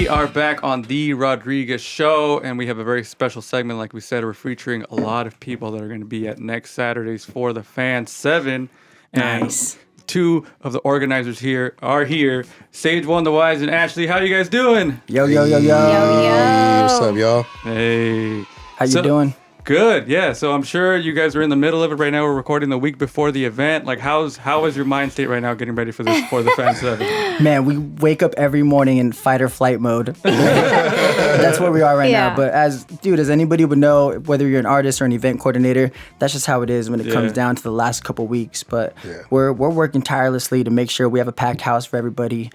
are back on The Rodriguez Show, and we have a very special segment. Like we said, we're featuring a lot of people that are going to be at next Saturday's For the Fans 7. And Nice. two of the organizers here are here. Sage One, the Wise, and Ashley. How you guys doing? Yo, yo, yo, yo. Yo. What's up, y'all? Hey. How you doing? Good, yeah. So I'm sure you guys are in the middle of it right now. We're recording the week before the event. Like, how is your mind state right now getting ready for this For the Fans 7? Man, we wake up every morning in fight or flight mode. That's where we are right now. But as anybody would know, whether you're an artist or an event coordinator, that's just how it is when it comes down to the last couple weeks. But we're working tirelessly to make sure we have a packed house for everybody.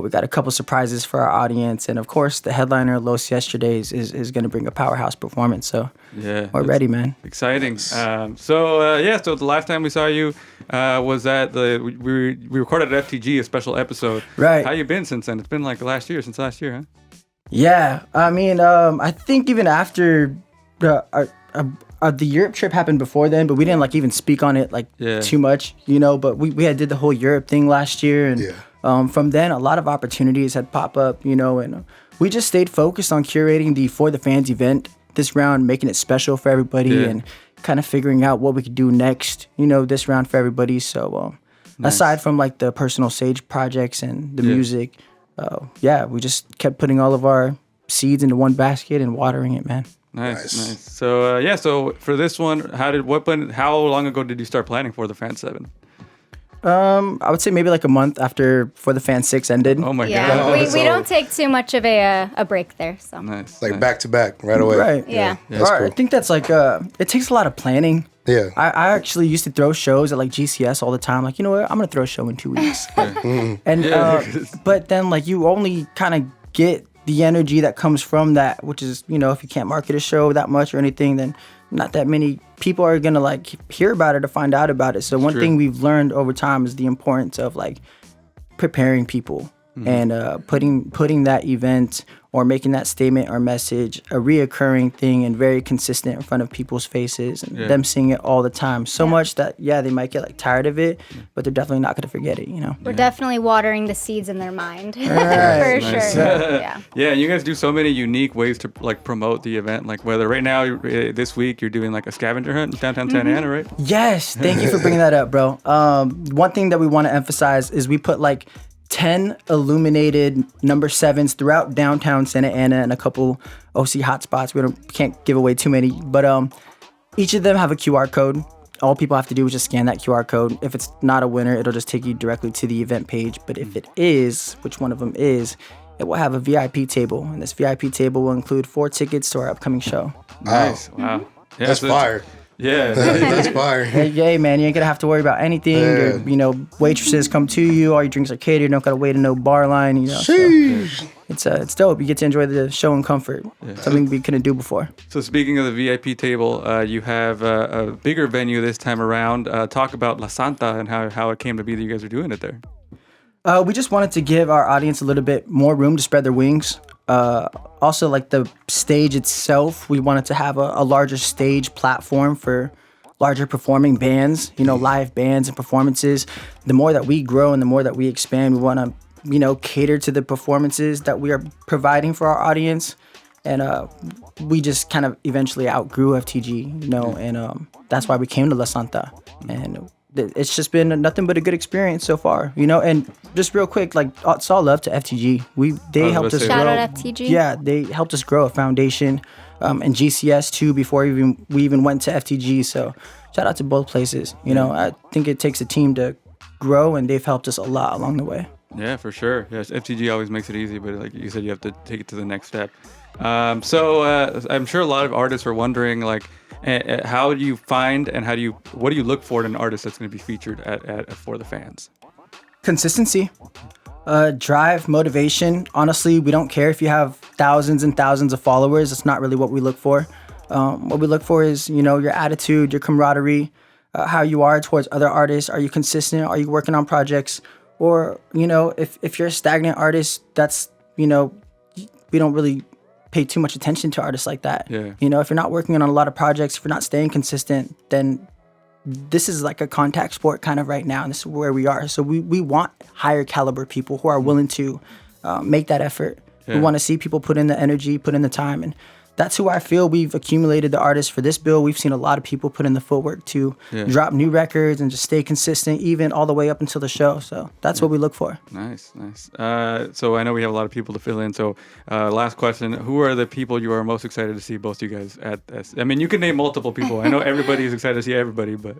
We got a couple surprises for our audience, and of course, the headliner Los Yesterdays is going to bring a powerhouse performance. So we're ready, man. Exciting. So the last time we saw you was at we recorded at FTG, a special episode. Right. How you been since then? It's been like since last year, huh? Yeah, I mean, I think even after the Europe trip happened before then, but we didn't even speak on it too much, But we had did the whole Europe thing last year, and from then a lot of opportunities had popped up, and we just stayed focused on curating the For the Fans event this round, making it special for everybody, and kind of figuring out what we could do next, this round for everybody. So aside from the personal Sage projects and the music. We just kept putting all of our seeds into one basket and watering it, man. Nice. So so for this one, how long ago did you start planning For the Fan 7? I would say maybe a month after For the Fan 6 ended. Oh my Yeah, god. we don't take too much of a break there, so. Nice. Back to back, right away. Right. Yeah. That's cool. I think that's it takes a lot of planning. Yeah. I actually used to throw shows at GCS all the time. You know what? I'm gonna throw a show in 2 weeks. And but then you only kind of get the energy that comes from that, which is if you can't market a show that much or anything, then not that many people are gonna hear about it or find out about it. So one thing we've learned over time is the importance of preparing people and putting that event or making that statement or message a reoccurring thing and very consistent in front of people's faces and them seeing it all the time. So much that, they might get tired of it, but they're definitely not going to forget it, We're definitely watering the seeds in their mind. Right. For sure. Yeah, and you guys do so many unique ways to promote the event. Whether right now, this week, you're doing a scavenger hunt in downtown Santa Ana, right? Yes. Thank you for bringing that up, bro. One thing that we want to emphasize is we put 10 illuminated number 7s throughout downtown Santa Ana and a couple OC hotspots. Can't give away too many, but each of them have a QR code. All people have to do is just scan that QR code. If it's not a winner, it'll just take you directly to the event page. But if it is, which one of them is, it will have a VIP table, and this VIP table will include 4 tickets to our upcoming show. Nice. Wow. Yeah, That's fire. Yeah. That's fire. Hey, man, you ain't gonna have to worry about anything. Your, waitresses come to you. All your drinks are catered. Don't gotta wait in no bar line. So it's dope. You get to enjoy the show in comfort. Something we couldn't do before. So speaking of the VIP table, you have a bigger venue this time around. Talk about La Santa and how it came to be that you guys are doing it there. We just wanted to give our audience a little bit more room to spread their wings. Also, the stage itself, we wanted to have a larger stage platform for larger performing bands, live bands and performances. The more that we grow and the more that we expand, we want to, cater to the performances that we are providing for our audience. And we just kind of eventually outgrew FTG, and that's why we came to La Santa. And it's just been nothing but a good experience so far, and just real quick, it's all love to FTG. They helped us grow. Shout out FTG. Yeah, they helped us grow a foundation, and GCS too before we even went to FTG. So shout out to both places. I think it takes a team to grow, and they've helped us a lot along the way. Yeah, for sure. Yes, FTG always makes it easy, but like you said, you have to take it to the next step. So I'm sure a lot of artists are wondering, how do you find and what do you look for in an artist that's going to be featured at For the Fans? Consistency, drive, motivation. Honestly, we don't care if you have thousands and thousands of followers. That's not really what we look for. What we look for is, your attitude, your camaraderie, how you are towards other artists. Are you consistent? Are you working on projects? Or, if you're a stagnant artist, that's, we don't really pay too much attention to artists like that. Yeah. If you're not working on a lot of projects, if you're not staying consistent, then this is like a contact sport kind of right now, and this is where we are. So we want higher caliber people who are willing to make that effort. We want to see people put in the energy, put in the time, and that's who I feel we've accumulated the artists for this bill. We've seen a lot of people put in the footwork to drop new records and just stay consistent, even all the way up until the show. So that's what we look for. Nice. So I know we have a lot of people to fill in. So last question: who are the people you are most excited to see both you guys at? I mean, you can name multiple people. I know everybody is excited to see everybody, but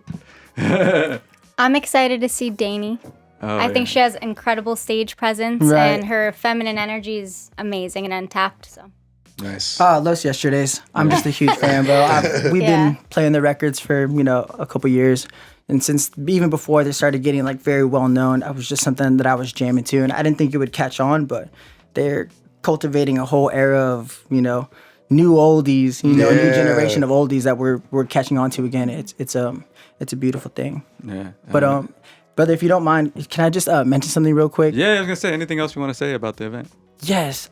I'm excited to see Dani. I think she has incredible stage presence, and her feminine energy is amazing and untapped. So. Nice. Los Yesterdays. I'm just a huge fan, bro. We've been playing the records for, a couple years. And since even before they started getting like very well known, I was just something that I was jamming to. And I didn't think it would catch on, but they're cultivating a whole era of, new oldies, new generation of oldies that we're catching on to again. It's a beautiful thing. Yeah. But brother, if you don't mind, can I just mention something real quick? Yeah, I was gonna say anything else you want to say about the event? Yes.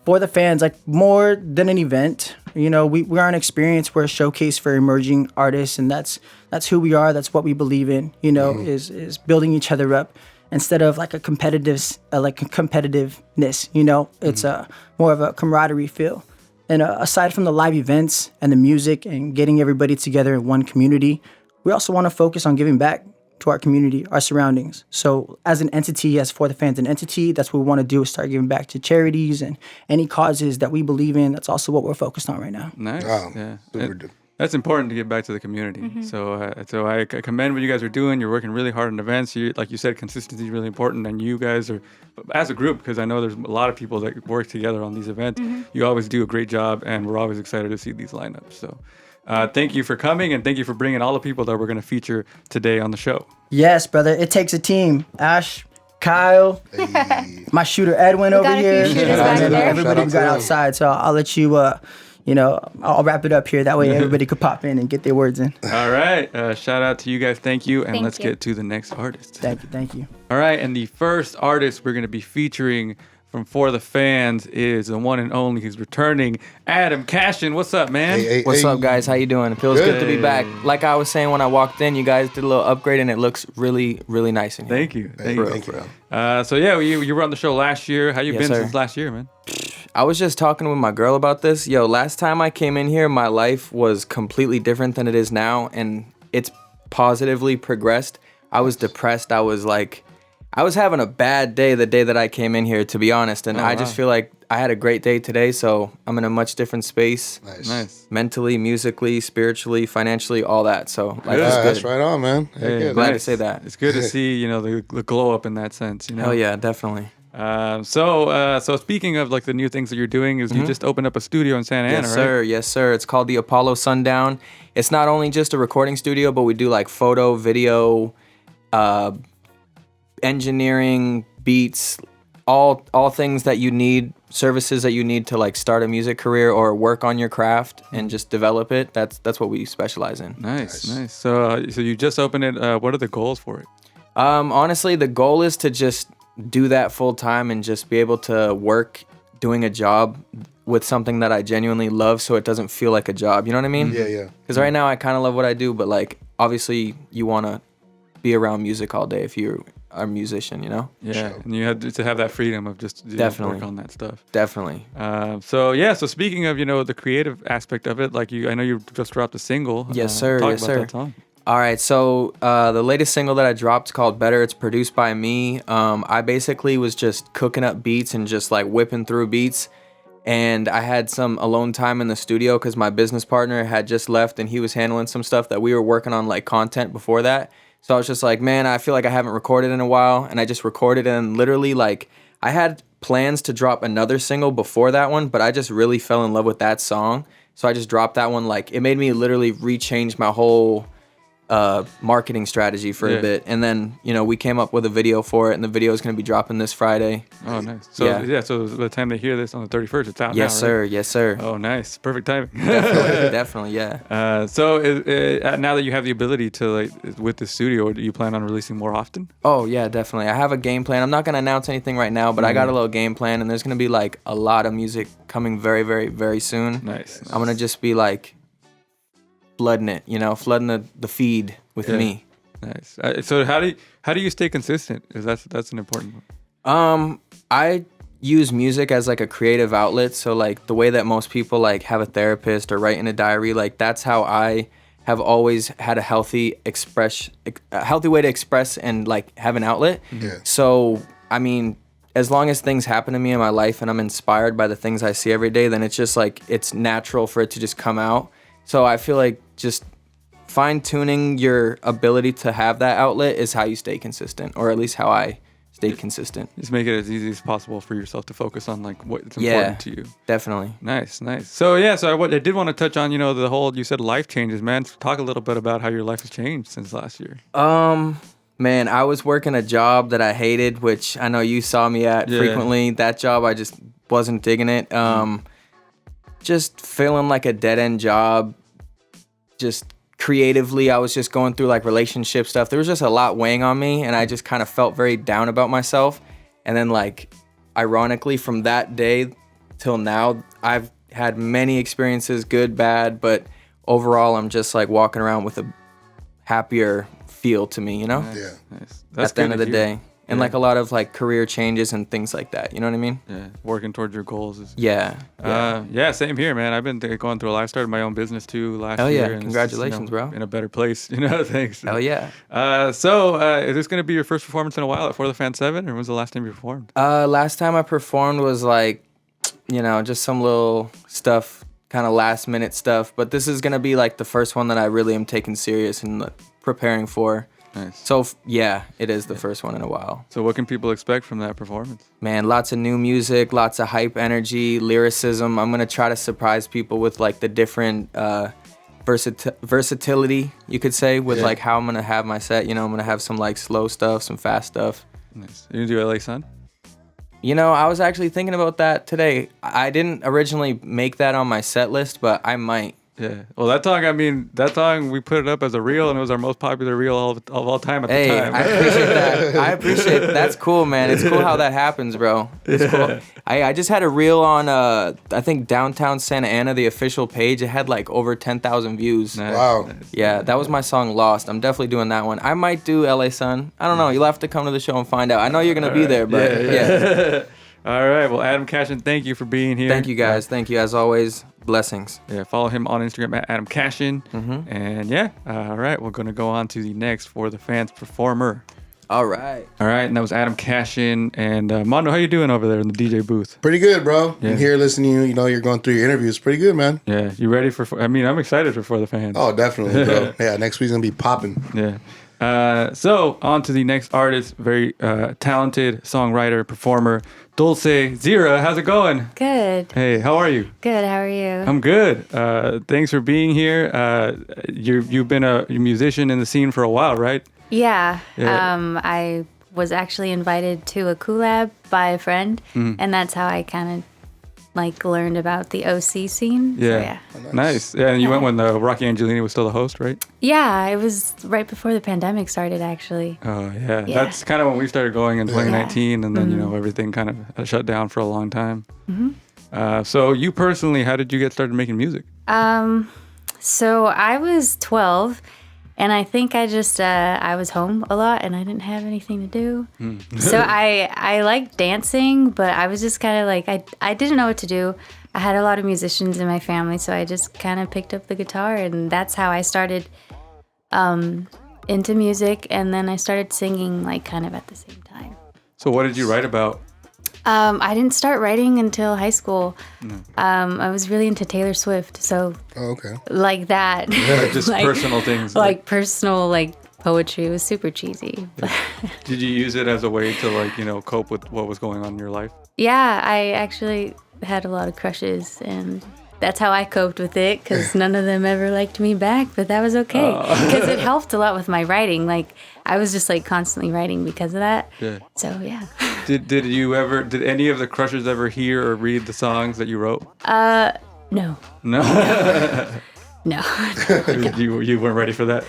For the fans, like more than an event, we are an experience. We're a showcase for emerging artists, and that's who we are. That's what we believe in. Is building each other up instead of like a competitiveness. It's more of a camaraderie feel. And aside from the live events and the music and getting everybody together in one community, we also want to focus on giving back to our community, our surroundings. So as an entity, as For the Fans an entity, that's what we want to do, is start giving back to charities and any causes that we believe in. That's also what we're focused on right now. Nice. Wow. Yeah. That's important to give back to the community. So I commend what you guys are doing. You're working really hard on events. Like you said, consistency is really important. And you guys are, as a group, because I know there's a lot of people that work together on these events, you always do a great job, and we're always excited to see these lineups. So thank you for coming, and thank you for bringing all the people that we're going to feature today on the show. Yes, brother. It takes a team. Ash, Kyle, my shooter Edwin over got a few here. shooters back there. Everybody we Shout out got to outside. So I'll let you, I'll wrap it up here. That way everybody could pop in and get their words in. All right. Shout out to you guys. Thank you. And Thank let's you. get to the next artist. Thank you. All right. And the first artist we're going to be featuring from For the Fans is the one and only. He's returning, Adam Cashin. What's up, man? What's up, guys? How you doing? It feels good to be back. Like I was saying when I walked in, you guys did a little upgrade, and it looks really, really nice in here. Thank you. Thank you. So yeah, you were on the show last year. How you Yes, been sir. since last year, man? I was just talking with my girl about this. Yo, last time I came in here, my life was completely different than it is now, and it's positively progressed. I was depressed. I was having a bad day the day that I came in here, to be honest, and I just feel like I had a great day today, so I'm in a much different space. Nice. Mentally, musically, spiritually, financially, all that. So life is Yeah, good. that's right on, man. Hey, Good. glad to say that. It's good to see, the glow up in that sense. Hell yeah, definitely. So speaking of like the new things that you're doing, is you just opened up a studio in Santa Ana, Yes, right? sir. Yes, sir. It's called the Apollo Sundown. It's not only just a recording studio, but we do like photo, video, engineering, beats, all things that you need, services that you need to like start a music career or work on your craft and just develop it. That's what we specialize in. Nice. So you just opened it. What are the goals for it? Honestly, the goal is to just do that full time and just be able to work doing a job with something that I genuinely love, so it doesn't feel like a job. You know what I mean? Yeah. Because right now I kind of love what I do, but like obviously you want to be around music all day if you're a musician, you know? Yeah, and you had to have that freedom of just Definitely. work on that stuff. Definitely. So speaking of the creative aspect of it, like I know you just dropped a single. Yes, sir. Talk Yes, about sir. that song. All right, so the latest single that I dropped is called Better. It's produced by me. I basically was just cooking up beats and just like whipping through beats. And I had some alone time in the studio because my business partner had just left and he was handling some stuff that we were working on, like content before that. So I was just like, man, I feel like I haven't recorded in a while. And I just recorded, and literally like I had plans to drop another single before that one, but I just really fell in love with that song. So I just dropped that one. Like it made me literally rechange my whole marketing strategy for a bit, and then we came up with a video for it, and the video is going to be dropping this Friday. Oh, nice. So so by the time they hear this on the 31st, it's out now, Yes, sir. right? Yes, sir. Oh, nice. Perfect timing. Definitely, yeah. So now that you have the ability to like with the studio, do you plan on releasing more often? Oh yeah, definitely. I have a game plan. I'm not going to announce anything right now, but I got a little game plan, and there's going to be like a lot of music coming very, very, very soon. Nice. I'm going to just be like flooding it, flooding the feed with me. Nice. So how do you stay consistent? Because that's an important one. I use music as like a creative outlet. So like the way that most people like have a therapist or write in a diary, like that's how I have always had a healthy way to express and like have an outlet. Yeah. So, I mean, as long as things happen to me in my life and I'm inspired by the things I see every day, then it's just like, it's natural for it to just come out. So I feel like just fine tuning your ability to have that outlet is how you stay consistent, or at least how I stayed consistent. Just make it as easy as possible for yourself to focus on like what's important to you. Definitely. Nice. So I did want to touch on, the whole, you said life changes, man. Talk a little bit about how your life has changed since last year. Man, I was working a job that I hated, which I know you saw me at frequently. That job, I just wasn't digging it. Just feeling like a dead end job. Just creatively, I was just going through like relationship stuff. There was just a lot weighing on me, and I just kind of felt very down about myself. And then like, ironically, from that day till now, I've had many experiences, good, bad, but overall, I'm just like walking around with a happier feel to me, Nice. Yeah. Nice. That's at the end of the day. And like a lot of like career changes and things like that. You know what I mean? Yeah. Working towards your goals is. Yeah. Same here, man. I've been going through a life. I started my own business too last year. Yeah. And Congratulations, bro. In a better place, thanks. Hell yeah. Is this going to be your first performance in a while at For the Fan 7, or when was the last time you performed? Last time I performed was like, just some little stuff, kind of last minute stuff. But this is going to be like the first one that I really am taking serious and preparing for. Nice. So, it is the first one in a while. So what can people expect from that performance? Man, lots of new music, lots of hype energy, lyricism. I'm going to try to surprise people with like the different versatility, you could say, with like how I'm going to have my set. I'm going to have some like slow stuff, some fast stuff. Nice. You going to do LA Sun? I was actually thinking about that today. I didn't originally make that on my set list, but I might. Yeah. Well, that song, we put it up as a reel, and it was our most popular reel of all time at the time. I appreciate that. I appreciate that. That's cool, man. It's cool how that happens, bro. It's cool. I just had a reel on, I think, Downtown Santa Ana, the official page. It had like over 10,000 views. Nice. Wow. Nice. Yeah, that was my song Lost. I'm definitely doing that one. I might do LA Sun. I don't know. You'll have to come to the show and find out. I know you're going to be there, but yeah. All right. Well, Adam Cashin, thank you for being here. Thank you, guys. Thank you, as always. Blessings. Yeah, follow him on Instagram at Adam Cashin. Mm-hmm. And all right, we're going to go on to the next For the Fans performer. All right. And that was Adam Cashin. And Mondo, how you doing over there in the DJ booth? Pretty good, bro. Yeah. I'm here listening to you. You're going through your interviews. Pretty good, man. Yeah, you ready I'm excited for the Fans. Oh, definitely, bro. Yeah, next week's going to be popping. Yeah. So on to the next artist, very talented songwriter, performer, Dulce Zira. How's it going? Good. Hey, how are you? Good. How are you? I'm good. Thanks for being here. You've been a musician in the scene for a while, right? Yeah. I was actually invited to a collab by a friend, and that's how I kind of learned about the OC scene. Yeah. So, Oh, nice. Yeah, and you went when Rocky Angelini was still the host, right? Yeah, it was right before the pandemic started, actually. Oh, yeah. That's kind of when we started going in 2019, and then, everything kind of shut down for a long time. So you personally, how did you get started making music? So I was 12, and I think I just, I was home a lot, and I didn't have anything to do. So I liked dancing, but I was just kind of I didn't know what to do. I had a lot of musicians in my family, so I just kind of picked up the guitar, and that's how I started into music, and then I started singing kind of at the same time. So what did you write about? I didn't start writing until high school. I was really into Taylor Swift, so like that. Yeah, just personal things. Personal poetry. It was super cheesy. Did you use it as a way to cope with what was going on in your life? Yeah, I actually had a lot of crushes, and that's how I coped with it, because none of them ever liked me back, but that was okay, because it helped a lot with my writing. I was just constantly writing because of that. Yeah. So yeah. Did any of the crushes ever hear or read the songs that you wrote? No. No. No. You weren't ready for that.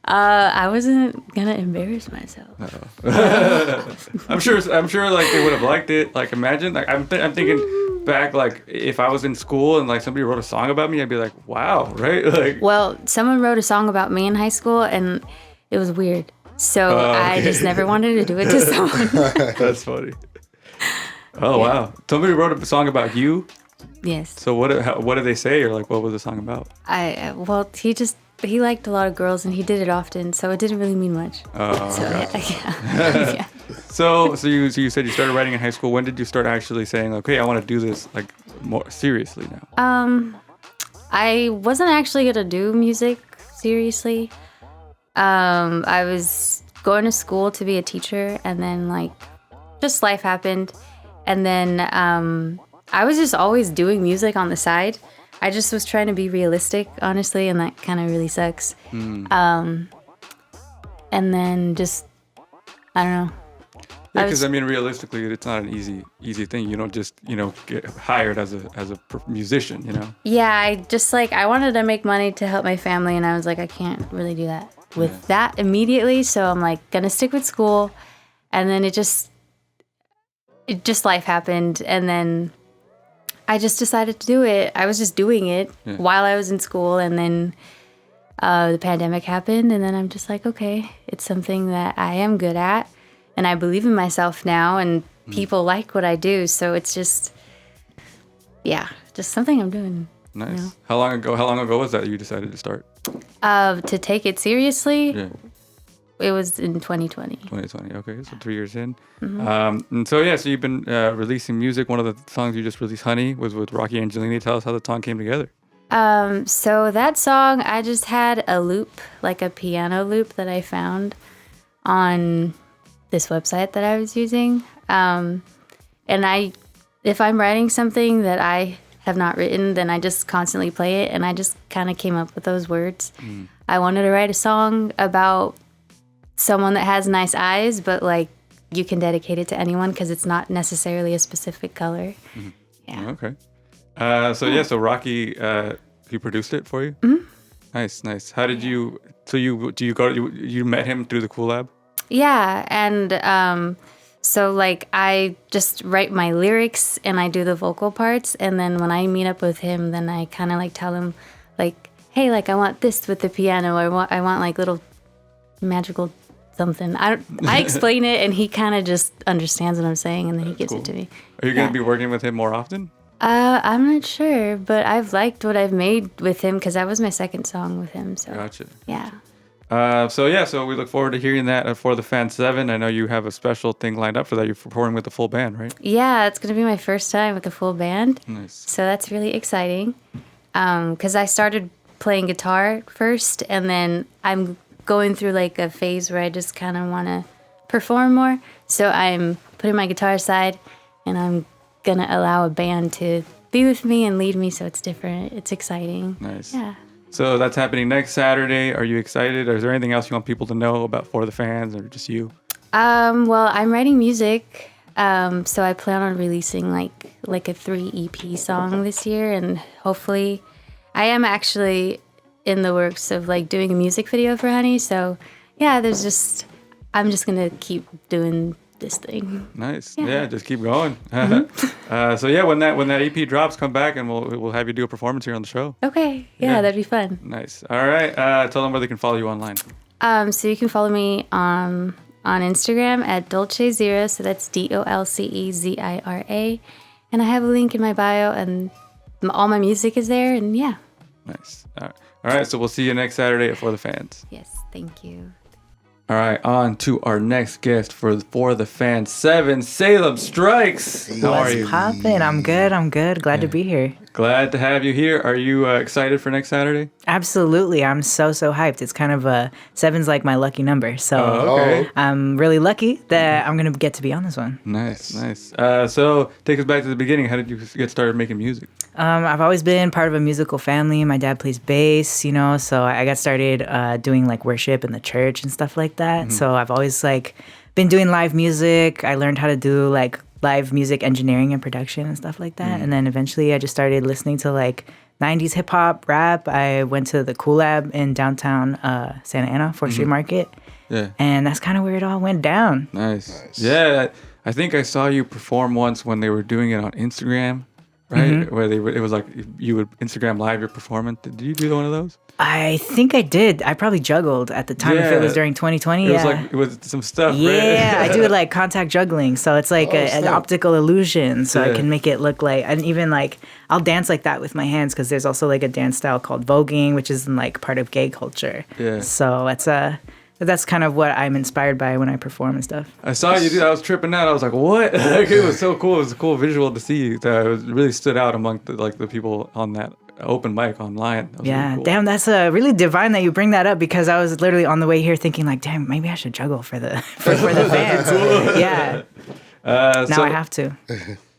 I wasn't gonna embarrass myself. I'm sure they would have liked it. Imagine I'm thinking back, if I was in school and somebody wrote a song about me, I'd be like, wow, right? Well, someone wrote a song about me in high school, and it was weird. So I just never wanted to do it to someone. That's funny. Oh wow! Somebody wrote a song about you. Yes. So what did they say, or like what was the song about? Well, he liked a lot of girls and he did it often, so it didn't really mean much. Oh, So okay. yeah. Yeah. So you said you started writing in high school. When did you start actually saying, okay, I want to do this like more seriously now? I wasn't actually gonna do music seriously. I was going to school to be a teacher, and then like just life happened, and then I was just always doing music on the side. I just was trying to be realistic, honestly, and that kind of really sucks. And then just I don't know. Yeah, I because was- I mean, realistically, it's not an easy thing. You don't just get hired as a musician. Yeah, I wanted to make money to help my family, and I was like, I can't really do that with that immediately. So I'm like gonna stick with school, and then it just life happened, and then I just decided to do it. I was just doing it while I was in school, and then the pandemic happened, and then I'm just like, okay, it's something that I am good at, and I believe in myself now, and people like what I do, so it's just something I'm doing. Nice. Yeah. How long ago was that you decided to start? To take it seriously, Yeah, it was in 2020. 2020. Okay, so 3 years in. Mm-hmm. And so so you've been releasing music. One of the songs you just released, "Honey," was with Rocky Angelini. Tell us how the song came together. So that song, I just had a loop, like a piano loop that I found on this website that I was using. And if I'm writing something that I have not written, then I just constantly play it, and I just kind of came up with those words. I wanted to write a song about someone that has nice eyes, but like you can dedicate it to anyone because it's not necessarily a specific color. Yeah. Okay. So Rocky, he produced it for you. Nice. How did you? So you met him through the Cool Lab? Yeah, and so like I just write my lyrics and I do the vocal parts, and then when I meet up with him, then I kind of like tell him like, hey, like I want this with the piano, or I want like little magical something. I explain it, and he kind of just understands what I'm saying, and then he gives cool. it to me. Are you going to be working with him more often? I'm not sure, but I've liked what I've made with him because that was my second song with him. So Gotcha. yeah. So we look forward to hearing that For the Fan 7. I know you have a special thing lined up for that. You're performing with the full band, right? Yeah, it's gonna be my first time with the full band. Nice. So that's really exciting. Because I started playing guitar first, and then I'm going through like a phase where I just kind of want to perform more. So I'm putting my guitar aside, and I'm gonna allow a band to be with me and lead me. So it's different. It's exciting. Nice. Yeah. So that's happening next Saturday. Are you excited? Or is there anything else you want people to know about For the Fans, or just you? Well, I'm writing music. So I plan on releasing like a 3 EP song this year, and hopefully I am actually in the works of like doing a music video for Honey. So yeah, I'm just gonna keep doing this thing. Nice. Yeah. Yeah, just keep going. When that EP drops, come back and we'll have you do a performance here on the show. Okay, yeah, Yeah. that'd be fun. Nice. All right. Tell them where they can follow you online. So you can follow me on Instagram at Dolcezira. So that's DOLCEZIRA, and I have a link in my bio, and all my music is there. And yeah. Nice. All right. So we'll see you next Saturday at For the Fans. Yes. Thank you. All right, on to our next guest for the Fan 7, Salem Strikes. How are you? Poppin'? I'm good. Glad to be here. Glad to have you here. Are you excited for next Saturday? Absolutely. I'm so hyped. It's kind of 7's like my lucky number. So Okay. I'm really lucky that I'm going to get to be on this one. Nice. So take us back to the beginning. How did you get started making music? I've always been part of a musical family. My dad plays bass, so I got started doing like worship in the church and stuff like that. So I've always like been doing live music. I learned how to do like live music engineering and production and stuff like that. And then eventually I just started listening to like 90s hip hop, rap. I went to the Cool Lab in downtown Santa Ana, 4th Street Market. Yeah. And that's kind of where it all went down. Nice. Yeah, I think I saw you perform once when they were doing it on Instagram. right? Where it was like you would Instagram live your performance. Did you do one of those? I think I did. I probably juggled at the time if it was Yeah. during 2020. It was Yeah. like with some stuff, Yeah, right? I do like contact juggling. So it's like an snap. optical illusion. So I Yeah. can make it look like, and even like, I'll dance like that with my hands because there's also like a dance style called voguing, which is like part of gay culture. Yeah. So that's kind of what I'm inspired by when I perform and stuff. I saw you do that. I was tripping out. I was like, "What?" Like, it was so cool. It was a cool visual to see. It really stood out among the people on that open mic online. That was Yeah, really cool. damn, that's really divine that you bring that up because I was literally on the way here thinking like, damn, maybe I should juggle for the for the fans. Yeah, now so, I have to.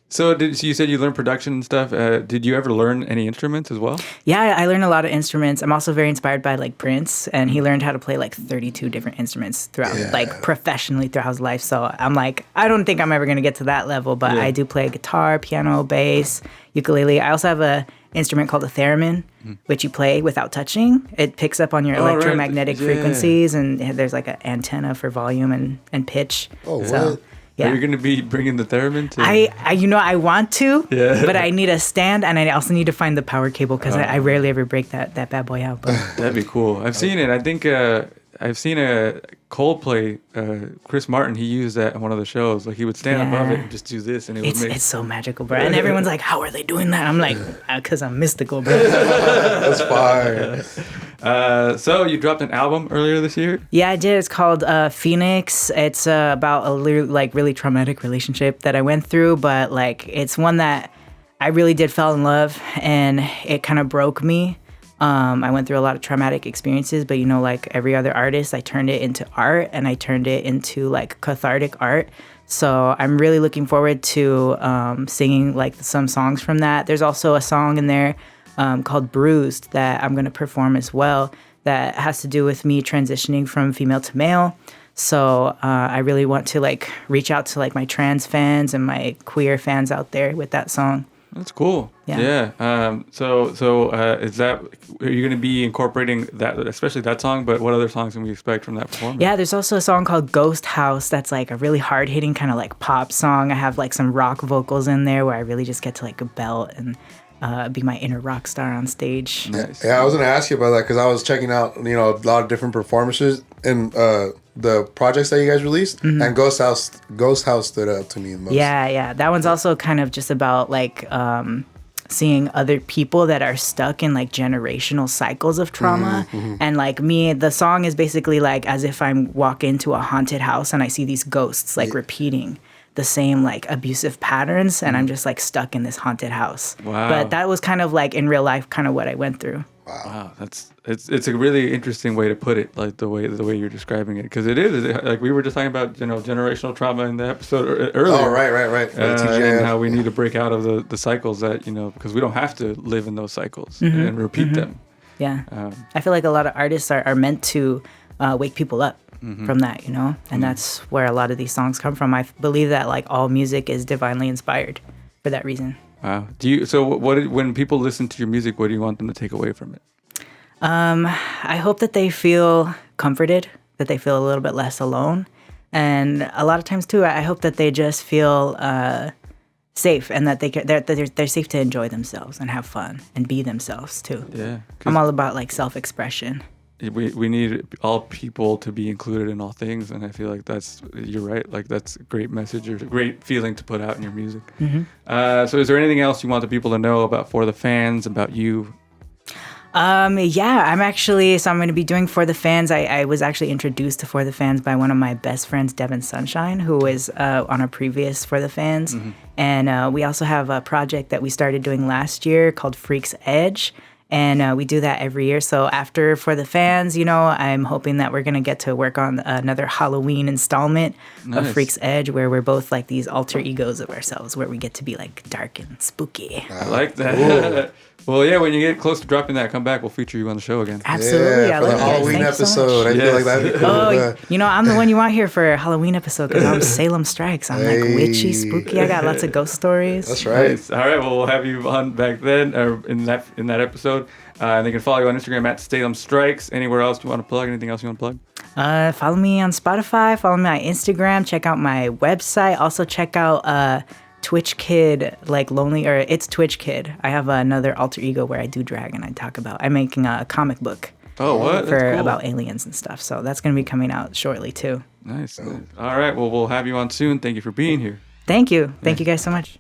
So you said you learned production and stuff. Did you ever learn any instruments as well? Yeah, I learned a lot of instruments. I'm also very inspired by like Prince, and he learned how to play like 32 different instruments throughout, like professionally throughout his life. So I'm like, I don't think I'm ever gonna get to that level, but Yeah. I do play guitar, piano, bass, ukulele. I also have a instrument called a theremin, which you play without touching. It picks up on your Oh, right. electromagnetic Yeah. frequencies, and there's like an antenna for volume and pitch. Oh, so, what? yeah. Are you going to be bringing the theremin to? I want to, Yeah. but I need a stand, and I also need to find the power cable because I rarely ever break that bad boy out. But That'd be cool. I've seen it. I think I've seen a Coldplay. Chris Martin. He used that in one of the shows. Like he would stand above it Yeah. and just do this, and it would make. it's so magical, bro. And everyone's like, "How are they doing that?" I'm like, "Cause I'm mystical, bro." That's fire. So you dropped an album earlier this year. Yeah, I did. It's called Phoenix. It's about a really traumatic relationship that I went through, but like it's one that I really did fall in love, and it kind of broke me. I went through a lot of traumatic experiences, but like every other artist, I turned it into art, and I turned it into like cathartic art. So I'm really looking forward to singing like some songs from that. There's also a song in there called Bruised that I'm going to perform as well that has to do with me transitioning from female to male. So I really want to like reach out to like my trans fans and my queer fans out there with that song. That's cool. Yeah. So is that are you going to be incorporating that, especially that song? But what other songs can we expect from that performance? Yeah, there's also a song called Ghost House that's like a really hard hitting kind of like pop song. I have like some rock vocals in there where I really just get to like belt and be my inner rock star on stage. Nice. Yeah, I was gonna ask you about that because I was checking out, a lot of different performances and the projects that you guys released, and Ghost House stood out to me the most. Yeah. That one's also kind of just about like seeing other people that are stuck in like generational cycles of trauma. And like me, the song is basically like as if I'm walking into a haunted house and I see these ghosts like repeating the same like abusive patterns, and I'm just like stuck in this haunted house. Wow. But that was kind of like in real life kind of what I went through. Wow, it's a really interesting way to put it, like the way you're describing it, because it is like we were just talking about generational trauma in the episode earlier. Oh, right. For the And TGIF. how we need to break out of the cycles that because we don't have to live in those cycles and repeat them. Yeah. I feel like a lot of artists are meant to wake people up from that, and that's where a lot of these songs come from. I believe that like all music is divinely inspired for that reason. Wow. When people listen to your music, what do you want them to take away from it? I hope that they feel comforted, that they feel a little bit less alone. And a lot of times too, I hope that they just feel safe, and that they're safe to enjoy themselves and have fun and be themselves too. Yeah. 'Cause I'm all about like self-expression. we need all people to be included in all things, and I feel like you're right. Like that's a great message or a great feeling to put out in your music. So is there anything else you want the people to know about For the Fans, about you? Yeah, I'm going to be doing For the Fans. I was actually introduced to For the Fans by one of my best friends, Devin Sunshine, who was on a previous For the Fans. And we also have a project that we started doing last year called Freak's Edge. And we do that every year. So after For the Fans, I'm hoping that we're going to get to work on another Halloween installment Nice. of Freak's Edge, where we're both like these alter egos of ourselves, where we get to be like dark and spooky. I like that. Well, yeah, when you get close to dropping that, come back. We'll feature you on the show again. Absolutely. Yeah, I for the love it. Halloween Thank you so much. episode. I feel Yes. like that'd be cool. Oh, I'm the one you want here for a Halloween episode because I'm Salem Strikes. I'm like witchy, spooky. I got lots of ghost stories. That's right. Nice. All right. Well, we'll have you on back then, or in that episode. And they can follow you on Instagram at Salem Strikes. Anywhere else you want to plug? Anything else you want to plug? Follow me on Spotify. Follow me on Instagram. Check out my website. Also check out Twitch Kid, like Lonely, or it's Twitch Kid. I have another alter ego where I do drag and I talk about. I'm making a comic book Oh, what? That's for cool. about aliens and stuff. So that's gonna be coming out shortly too. Nice. All right. Well, we'll have you on soon. Thank you for being here. Thank you guys so much.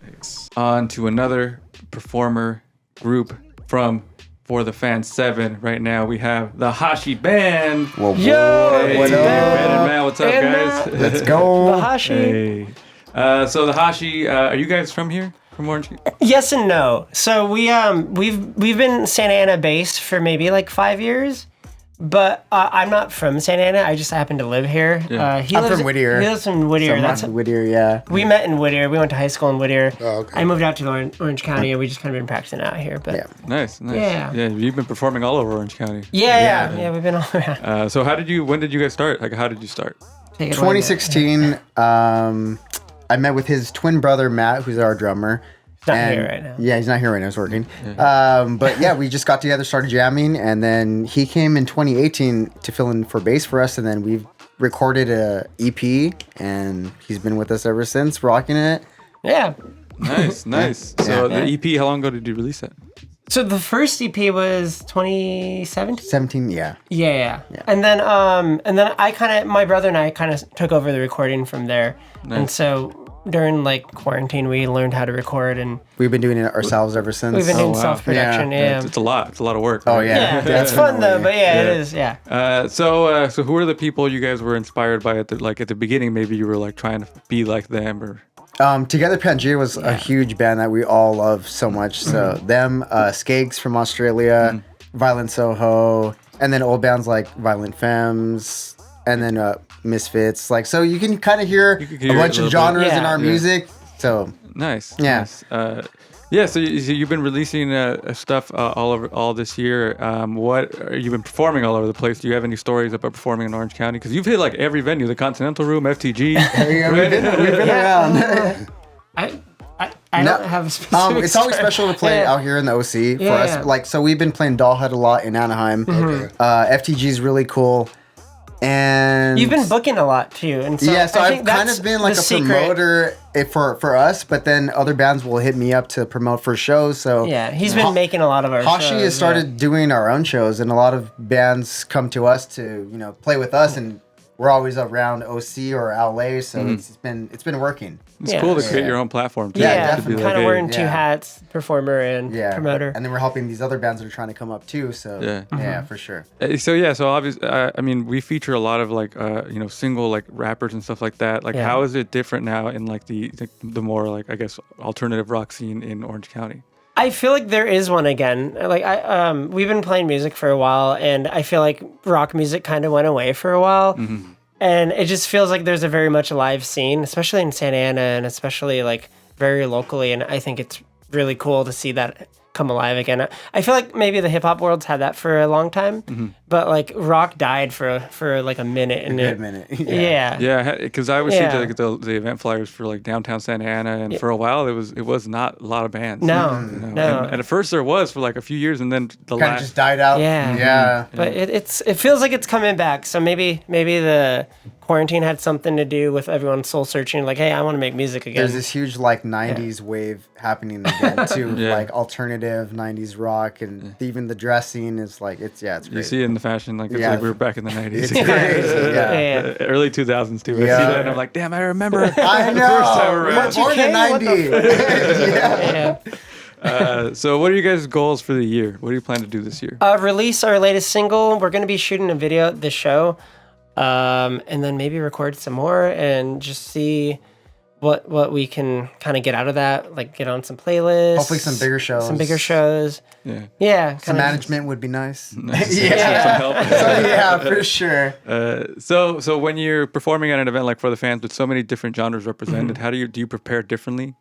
On to another performer group from For the Fans 7. Right now we have the Hashi Band. Whoa, Hey, what up? Ben and Matt, what's up, guys? Let's go. Hashi. Hey. So the Hashi, are you guys from here? From Orange? Yes and no. So we've been Santa Ana based for maybe like 5 years, but I'm not from Santa Ana. I just happen to live here. Yeah. He I'm lives, from Whittier. He lives in Whittier. So That's Whittier, yeah. we met in Whittier. We went to high school in Whittier. Oh, okay. I moved out to Orange County, and we just kind of been practicing out here. But Yeah. Nice, nice. Yeah. Yeah, you've been performing all over Orange County. yeah, we've been all around. So when did you guys start? Like, how did you start? Take it away, Matt. 2016, I met with his twin brother, Matt, who's our drummer. He's not here right now. Yeah, he's not here right now. He's working. But yeah, we just got together, started jamming, and then he came in 2018 to fill in for bass for us, and then we've recorded a EP, and he's been with us ever since, rocking it. Yeah. Nice, nice. So Yeah. the EP, how long ago did you release that? So the first EP was 2017. 17, yeah. Yeah. And then my brother and I kind of took over the recording from there. And so during like quarantine, we learned how to record, and We've been doing it ourselves ever since. we've been doing wow. self-production. Yeah. It's a lot. It's a lot of work. Oh, right? yeah. Yeah, it's fun though, but yeah, Yeah. it is. Yeah. So who are the people you guys were inspired by at the beginning? Maybe you were like trying to be like them, or Together Pangea was a huge band that we all love so much. So them, Skeggs from Australia, Violent Soho, and then old bands like Violent Femmes, and then Misfits. Like, so you can kind of hear could a hear it bunch a of little bit. genres in Yeah. our Yeah. music. So nice. Yeah. Nice. So you've been releasing stuff all this year. You've been performing all over the place. Do you have any stories about performing in Orange County? Because you've hit like every venue, the Continental Room, FTG. yeah, we've been around. I don't have a specific It's always story. special to play Yeah. out here in the OC for Yeah. us. Like, so we've been playing Dollhead a lot in Anaheim. Okay. FTG is really cool. And You've been booking a lot too, and so yeah, so I I've think kind that's of been like the a secret. promoter for us, but then other bands will hit me up to promote for shows. So Yeah, he's been making a lot of our Hashi shows, has started doing our own shows, and a lot of bands come to us to play with us, and we're always around OC or LA, so it's been working. It's Yeah. cool to create Yeah. your own platform. Too. Yeah, Yeah, To be definitely. like, kind of hey, wearing two Yeah. hats, performer and Yeah, promoter. and then we're helping these other bands that are trying to come up too. So Yeah. for sure. So obviously, I mean, we feature a lot of like, single like rappers and stuff like that. Like, Yeah. how is it different now in like the more like I guess alternative rock scene in Orange County? I feel like there is one again. Like we've been playing music for a while, and I feel like rock music kind of went away for a while. And it just feels like there's a very much alive scene, especially in Santa Ana and especially like very locally. And I think it's really cool to see that come alive again. I feel like maybe the hip hop world's had that for a long time, but like rock died for like a minute. And Good minute. Yeah. Yeah, because I would see Yeah. like the event flyers for like downtown Santa Ana, and for a while it was not a lot of bands. No, you know? no. And at first there was for like a few years, and then the Kind last of just died out. Yeah. Yeah. But it feels like it's coming back. So maybe the quarantine had something to do with everyone soul searching. Like, hey, I want to make music again. There's this huge like 90s wave happening again too. Yeah. Like alternative 90s rock, and even the dressing is like it's you great. see it in the fashion, like it's Yeah. like we were back in the 90s. It's crazy. Yeah. Yeah. Early 2000s too. I see Yeah. that and I'm like, damn, I remember. I know. time We around. were born in came? What 90. Yeah. Yeah. So what are you guys' goals for the year? What do you plan to do this year? Release our latest single. We're going to be shooting a video at this show. And then maybe record some more and just see what we can kind of get out of that. Like get on some playlists. Hopefully some bigger shows. Some bigger shows. Yeah. Yeah. Some kinda- management would be nice. Some help. Yeah, for sure. So when you're performing at an event like For the Fans with so many different genres represented, how do you prepare differently?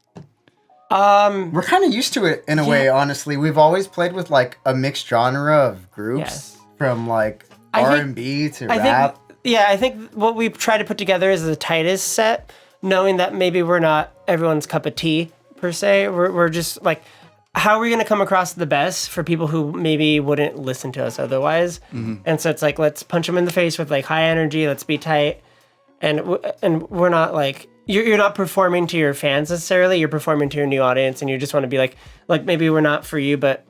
We're kind of used to it in a way, honestly. We've always played with like a mixed genre of groups, Yes. from like I think- R&B to I rap. I think what we try to put together is the tightest set, knowing that maybe we're not everyone's cup of tea per se. We're just like, how are we going to come across the best for people who maybe wouldn't listen to us otherwise? And so it's like, let's punch them in the face with like high energy. Let's be tight. And we're not like you're not performing to your fans necessarily. You're performing to your new audience, and you just want to be like maybe we're not for you, but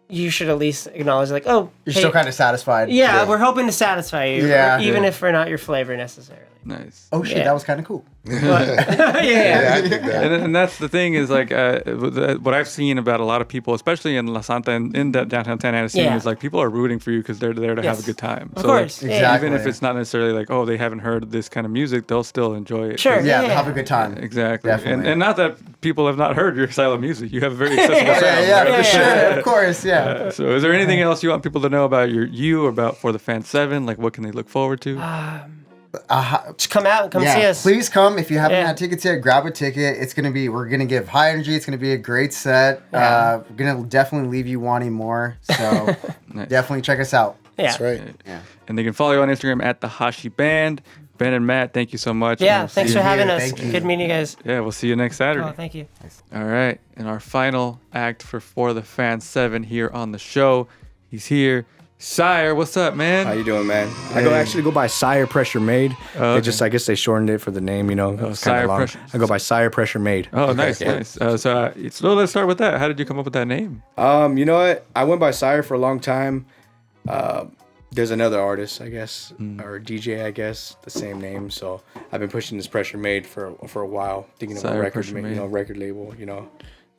you should at least acknowledge like, oh, You're hey, still kind of satisfied. yeah, we're hoping to satisfy you, Yeah. even if we're not your flavor necessarily. Nice. Oh shit, Yeah. that was kind of cool. Yeah. I think that. And that's the thing is like what I've seen about a lot of people, especially in La Santa and in that downtown Santa Ana scene, Yeah. is like people are rooting for you because they're there to have a Yes. good time. Of So, like, course. Yeah. Exactly. even if it's not necessarily like, oh, they haven't heard this kind of music, they'll still enjoy it. Sure. Yeah, Yeah. have a good time. Exactly. And, Definitely. and not that people have not heard your style of music. You have a very accessible Yeah, sound. yeah, right? for sure, of course, yeah. So is there anything else you want people to know about you or about For the Fan 7? Like what can they look forward to? Just come out and come see us. Please come if you haven't Yeah. had tickets yet. Grab a ticket. We're gonna give high energy. It's gonna be a great set. Yeah. We're gonna definitely leave you wanting more. So Nice. definitely check us out. Yeah. That's right. And they can follow you on Instagram at the Hashi Band. Ben and Matt, thank you so much. And Yeah. we'll Thanks see for you- having us. Thank you. Good meeting you guys. Yeah, we'll see you next Saturday. Oh, thank you. All right. And our final act for the Fan 7 here on the show. He's here. Sire, what's up, man? How you doing, man? I actually go by Sire Pressure Made. Oh, They I guess they shortened it for the name, you know. It's kinda Sire long. Pressure. I go by Sire Pressure Made. Oh, nice, Yeah. nice. So let's start with that. How did you come up with that name? You know what? I went by Sire for a long time. There's another artist, I guess, or DJ, I guess, the same name. So I've been pushing this Pressure Made for a while, thinking of a Sire record, Pressure Made. record label,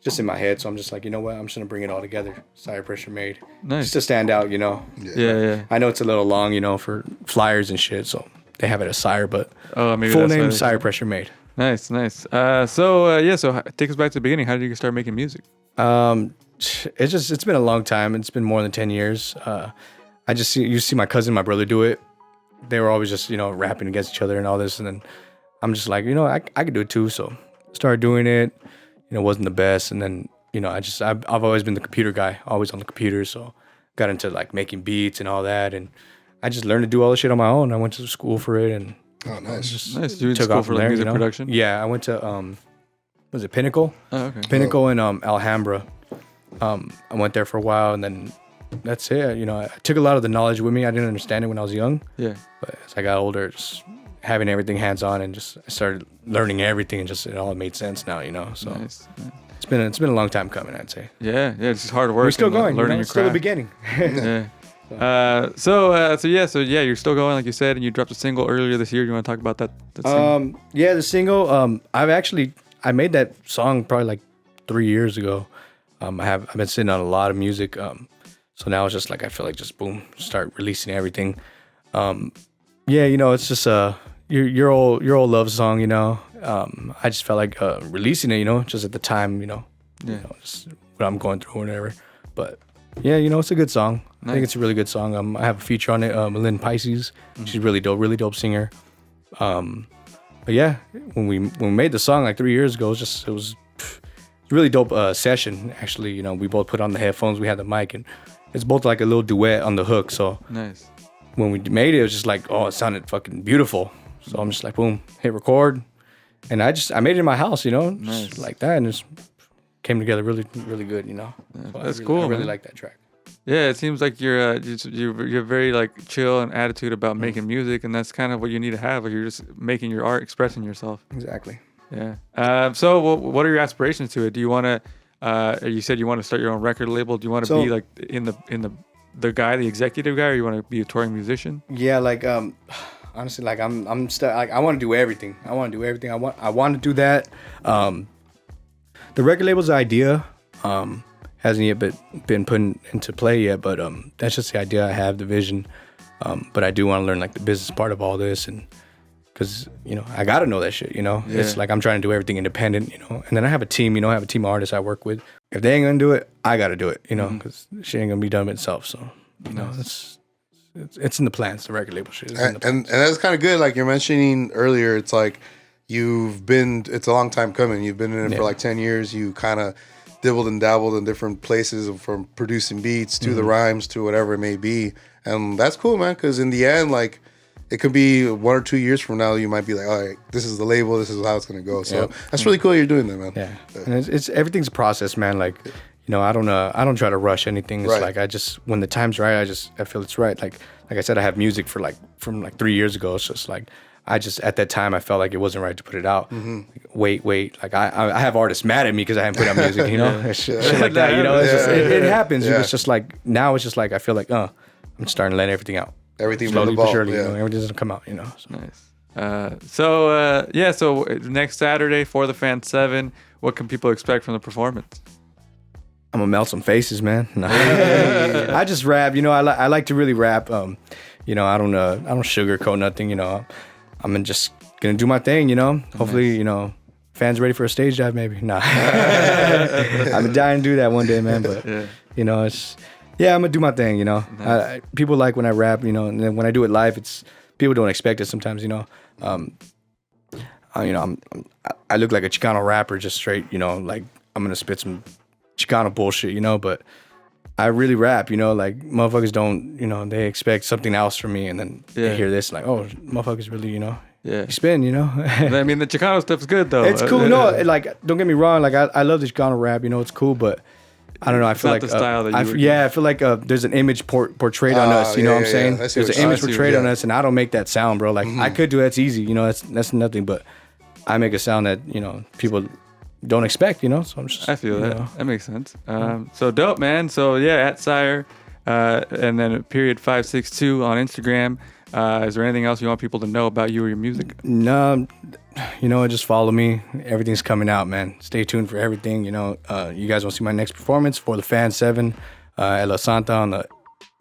just in my head. So I'm just like, you know what? I'm just gonna bring it all together. Sire Pressure Made, Nice. just to stand out, Yeah. I know it's a little long, for flyers and shit, so they have it as Sire, but Oh, maybe full that's why name they- Sire Pressure Made. Nice, nice. So take us back to the beginning. How did you start making music? It's been a long time. It's been more than 10 years. I just see my cousin, my brother do it. They were always just, rapping against each other and all this. And then I'm just like, I could do it too. So started doing it. Wasn't the best. And then, I've always been the computer guy, always on the computer. So got into like making beats and all that. And I just learned to do all the shit on my own. I went to school for it and Oh, nice. Nice. You went to took school off for from like there, music production? Yeah, I went to, was it Pinnacle? Oh, okay. Pinnacle in Alhambra. I went there for a while, and then that's it. I took a lot of the knowledge with me. I didn't understand it when I was young, Yeah. but as I got older, just having everything hands on, and just I started learning everything, and just it all made sense now. So Nice. nice. it's been a long time coming, I'd say. Yeah, it's just hard work. We're still and, going. Learning your It's still the craft. beginning. Yeah. So you're still going, like you said, and you dropped a single earlier this year. You want to talk about that? Single? Yeah, the single. I made that song probably like 3 years ago. I've been sitting on a lot of music. So now it's just like I feel like just boom, start releasing everything. It's just your old love song. I just felt like releasing it. Just at the time. Just what I'm going through or whatever. But yeah, it's a good song. I think it's a really good song. I have a feature on it, Lynn Pisces. She's really dope singer. But yeah, when we made the song like 3 years ago, it was a really dope session. Actually, we both put on the headphones, we had the mic, and it's both like a little duet on the hook. So Nice. when we made it, it was just like, oh, it sounded fucking beautiful. So I'm just like, boom, hit record, and I made it in my house, Nice. just like that, and just came together really, really good. So that's I cool, really man. like that track. Yeah, it seems like you're very like chill and attitude about making music, and that's kind of what you need to have. Like you're just making your art, expressing yourself. Exactly. Yeah. So what are your aspirations to it? Do you want to? You said you want to start your own record label. Do you want to be like in the guy, the executive guy, or you want to be a touring musician? Yeah, like honestly, like I'm still like I want to do everything. I want to do that. The record label's idea hasn't yet been put into play yet, but that's just the idea I have, the vision. But I do want to learn like the business part of all this, and because I gotta know that shit. It's like I'm trying to do everything independent. And then I have a team. I have a team of artists I work with. If they ain't gonna do it, I gotta do it. Because shit ain't gonna be done by itself. So it's in the plans. The record label shit is in the plans. And that's kind of good. Like you're mentioning earlier, it's like it's a long time coming. You've been in it for like 10 years. You kind of dibbled and dabbled in different places, from producing beats to the rhymes to whatever it may be. And that's cool, man, because in the end, like, it could be 1 or 2 years from now, you might be like, all right, this is the label, this is how it's going to go. So that's really cool you're doing that, man. Yeah. And it's everything's a process, man. Like, I don't try to rush anything. It's Right. like when the time's right, I feel it's right. Like I said, I have music from 3 years ago. It's just like I just at that time I felt like it wasn't right to put it out. Like, wait, like I have artists mad at me because I haven't put out music, you know, shit like that, you know. It's just, it happens. It's just like now it's just like I feel like I'm starting to let everything out. Everything Slowly from the but vault. surely, Yeah. you know, everything doesn't come out, you know. So. Nice. So next Saturday for the Fan 7, what can people expect from the performance? I'm gonna melt some faces, man. No. I just rap, you know. I like to really rap. You know, I don't sugarcoat nothing. You know, I'm just gonna do my thing. You know, hopefully, you know, fans ready for a stage dive. Maybe nah. I'm dying to do that one day, man. But you know, I'm gonna do my thing. You know, Nice. people like when I rap. You know, and then when I do it live, it's people don't expect it sometimes. You know. You know, I look like a Chicano rapper, just straight. You know, like I'm gonna spit some Chicano bullshit, you know, but I really rap, you know, like motherfuckers don't, you know, they expect something else from me and then they hear this like, oh, motherfuckers really, you know, you spin, you know. I mean, the Chicano stuff is good though. It's cool. No, like, don't get me wrong. Like, I love the Chicano rap, you know, it's cool, but I don't know. I feel not like the style that you would I feel like there's an image portrayed on us. You know what I'm saying? I see There's what an you're image saying. portrayed on us, and I don't make that sound, bro. Like I could do that's easy. You know, that's nothing. But I make a sound that you know people don't expect. You know, so I'm just. I feel you that. know. That makes sense. So dope, man. So yeah, at Sire, and then period 562 on Instagram. Is there anything else you want people to know about you or your music? No, you know, just follow me. Everything's coming out, man. Stay tuned for everything. You know, you guys want to see my next performance for the Fan 7 at La Santa on the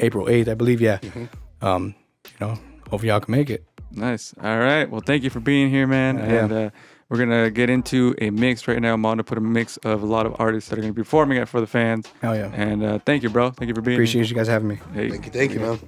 April 8th, I believe. Yeah. You know, hopefully y'all can make it. Nice. All right. Well, thank you for being here, man. And we're gonna get into a mix right now. I'm on to put a mix of a lot of artists that are gonna be performing it for the fans. Hell yeah. And thank you, bro. Thank you for being Appreciate here. you guys having me. Hey. Thank you, man.